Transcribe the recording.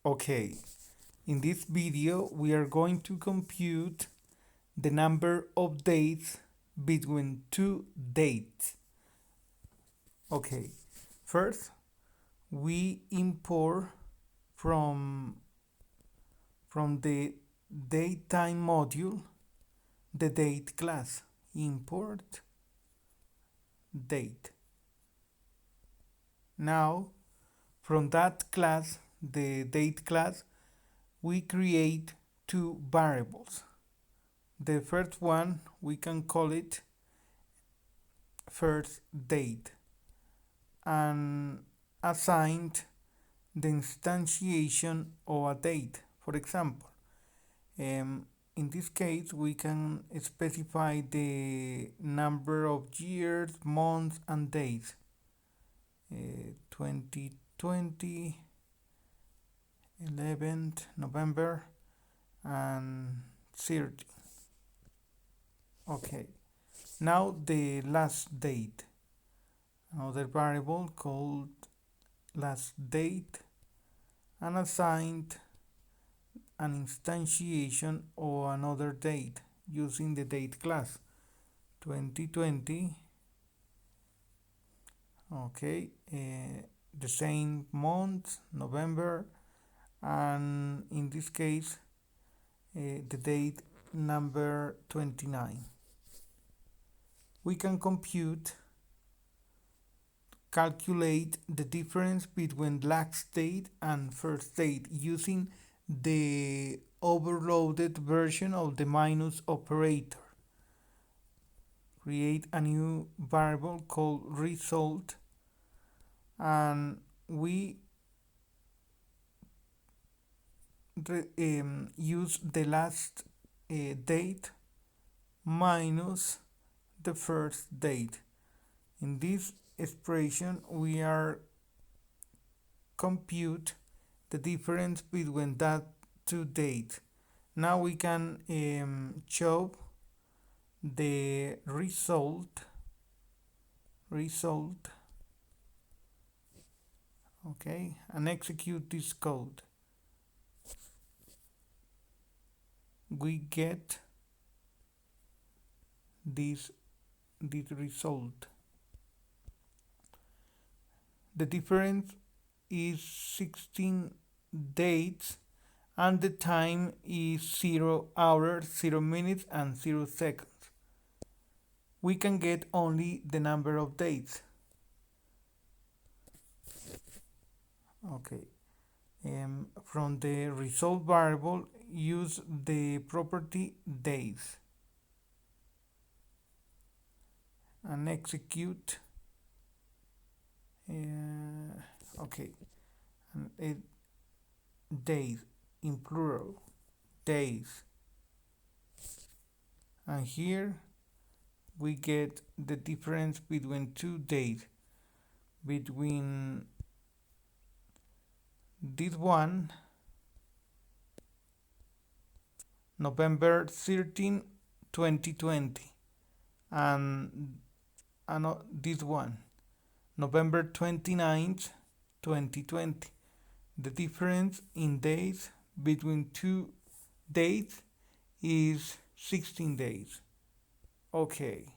Okay, in this video we are going to compute the number of days between two dates. Okay, first we import from the datetime module the date class. Import date. Now from that class, the date class, we create two variables. The first one we can call it first date and assigned the instantiation of a date. For example, in this case we can specify the number of years, months and days. 2020, 11th November and 30. Okay, now the last date, another variable called last date and assigned an instantiation of another date using the date class 2020. Okay, the same month, November, and in this case the date number 29. We can calculate the difference between last date and first date using the overloaded version of the minus operator. Create a new variable called result and we use the last date minus the first date. In this expression we are compute the difference between that two dates. Now we can show the result. Okay, and execute this code. We get this result. The difference is 16 dates and the time is 0 hours, 0 minutes and 0 seconds. We can get only the number of dates. Okay, from the result variable use the property days and execute. Okay, and days in plural, days, and here we get the difference between two days, between this one, November 13, 2020, and this one, November 29th, 2020. The difference in days between two dates is 16 days. Okay.